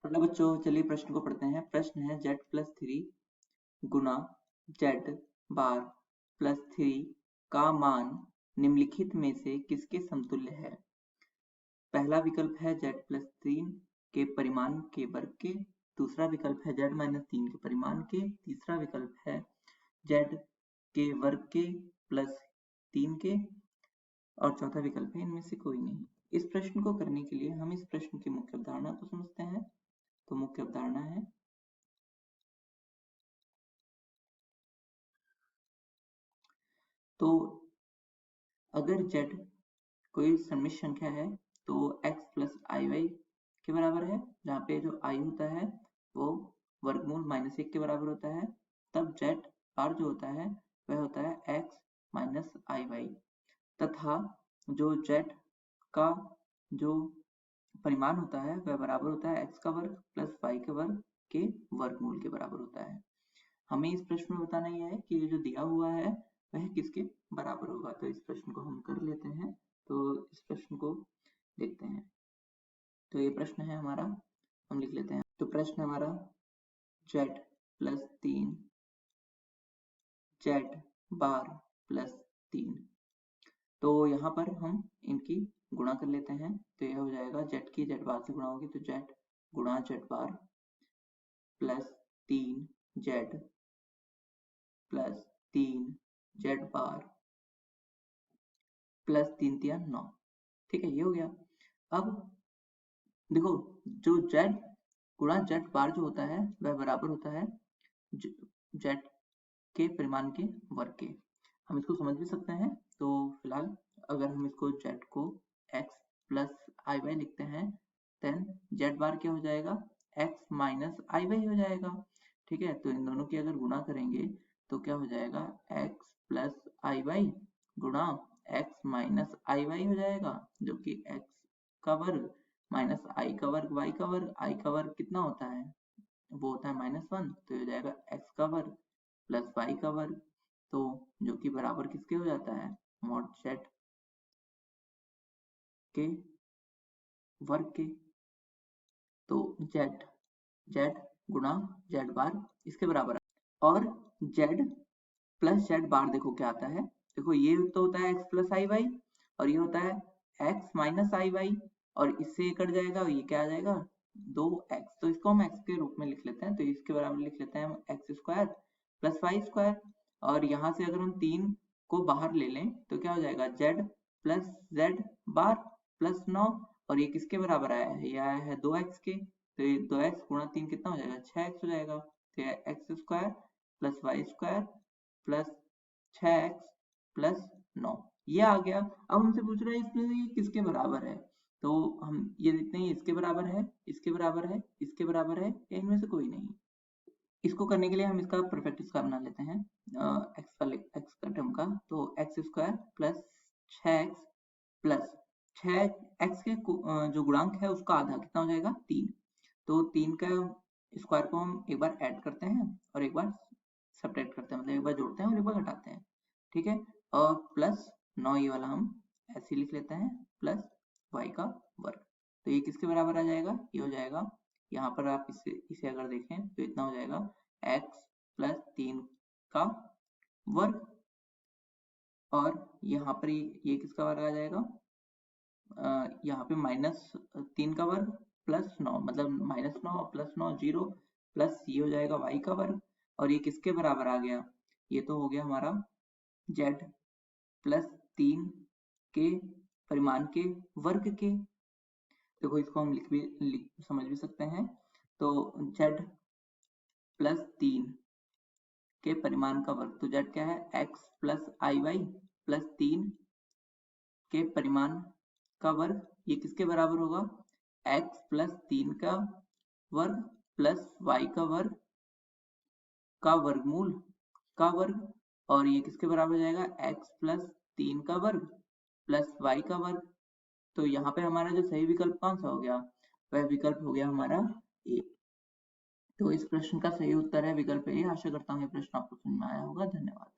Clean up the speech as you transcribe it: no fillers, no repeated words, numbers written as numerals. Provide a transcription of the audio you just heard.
Hello बच्चों, चलिए प्रश्न को पढ़ते हैं। प्रश्न है z+3 गुना z बार प्लस 3 का मान निम्नलिखित में से किसके समतुल्य है। पहला विकल्प है z+3 के परिमाण के वर्ग के, दूसरा विकल्प है z-3 के परिमाण के, तीसरा विकल्प है z के वर्ग के प्लस 3 के और चौथा विकल्प है इनमें से कोई नहीं। इस प्रश्न को करने के लिए हम इस प्रश्न की मुख्य अवधारणा को समझते हैं। तो मुख्य अवधारणा है तो अगर z कोई सम्मिश्र संख्या है तो x प्लस iy के बराबर है, जहाँ पे जो i होता है वो वर्गमूल -1 के बराबर होता है, तब z बार जो होता है वह होता है x माइनस iy तथा जो z का जो परिमाण होता है वह बराबर होता है x का वर्ग प्लस y के वर्ग के वर्गमूल के बराबर होता है। हमें इस प्रश्न में बताना यह है कि ये जो दिया हुआ है वह किसके बराबर होगा। तो इस प्रश्न को हम कर लेते हैं। तो इस प्रश्न को देखते हैं। तो ये प्रश्न है हमारा, हम लिख लेते हैं। तो प्रश्न हमारा z+3 z बार प्लस 3, तो यहाँ पर हम इनकी गुणा कर लेते हैं। तो यह हो जाएगा z की z बार से गुणा होगी तो z गुणा z बार प्लस 3z प्लस 3z बार प्लस 3 9। ठीक है, ये हो गया। अब देखो, जो z गुणा z बार जो होता है वह बराबर होता है z के परिमाण के वर्ग के। हम इसको समझ भी सकते हैं। तो फिलहाल अगर हम इसको z को x प्लस iy लिखते हैं, देन z बार क्या हो जाएगा, x माइनस iy हो जाएगा। ठीक है, तो इन दोनों की अगर गुणा करेंगे तो क्या हो जाएगा, x प्लस iy गुणा x माइनस iy हो जाएगा, जो कि x का वर्ग माइनस i का वर्ग y का वर्ग। i का वर्ग कितना होता है, वो होता है -1, तो ये हो जाएगा x का वर्ग प्लस y का वर्ग, तो जो कि बराबर किसके हो जाता है, मॉड z के वर्ग के। तो z गुणा z बार इसके बराबर है। और z प्लस z बार देखो क्या आता है, देखो ये तो होता है x प्लस आई वाई और ये होता है x माइनस आई वाई, और इससे ये कट जाएगा और ये क्या आ जाएगा 2x। तो इसको हम x के रूप में लिख लेते हैं। तो इसके बराबर लिख लेते हैं हम x square plus Y square, और यहाँ से अगर हम 3 को बाहर ले लें तो क्या हो जाएगा z प्लस z बार प्लस 9, और ये किसके बराबर आया है, ये आया है 2x के। तो ये 2x गुणा 3 कितना हो जाएगा, 6x हो जाएगा। तो ये x square plus Y square plus 6x plus 9 ये आ गया। अब हमसे पूछ रहा है इसमें ये किसके बराबर है, तो हम ये देखते हैं इसके बराबर है, इसके बराबर है, इसके बराबर है, या इनमें से कोई नहीं। इसको करने के लिए हम इसका परफेक्ट स्क्वायर बना लेते हैं x का टर्म का। तो x square plus 6x plus 6x के जो गुणांक है उसका आधा कितना हो जाएगा 3। तो 3 का स्क्वायर को हम एक बार ऐड करते हैं और एक बार सब्ट्रैक्ट करते हैं, मतलब एक बार जोड़ते हैं और एक बार घटाते हैं। ठीक है, और प्लस 9 ये वाला हम ऐसे लिख लेते हैं, प्लस y का वर्ग। तो ये किसके बराबर आ जाएगा, ये हो जाएगा, यहाँ पर आप इसे अगर देखें तो इतना हो जाएगा x प्लस 3 का वर्ग, और यहाँ पर ये किसका वर्ग आ जाएगा, यहाँ पे -3 का वर्ग प्लस 9, मतलब -9 प्लस 9 0, प्लस ये हो जाएगा y का वर्ग, और ये किसके बराबर आ गया, ये तो हो गया हमारा z प्लस 3 के परिमाण के वर्ग के। देखो इसको हम समझ भी सकते हैं। तो z प्लस 3 के परिमाण का वर्ग, तो z क्या है, x प्लस आई वाई प्लस 3 के परिमाण का वर्ग, ये किसके बराबर होगा, x प्लस 3 का वर्ग प्लस y का वर्ग का वर्गमूल का वर्ग, और ये किसके बराबर हो जाएगा, x प्लस 3 का वर्ग प्लस y का वर्ग। तो यहाँ पे हमारा जो सही विकल्प कौन सा हो गया, वह विकल्प हो गया हमारा ए। तो इस प्रश्न का सही उत्तर है विकल्प ए। आशा करता हूँ ये प्रश्न आपको समझ में आया होगा। धन्यवाद।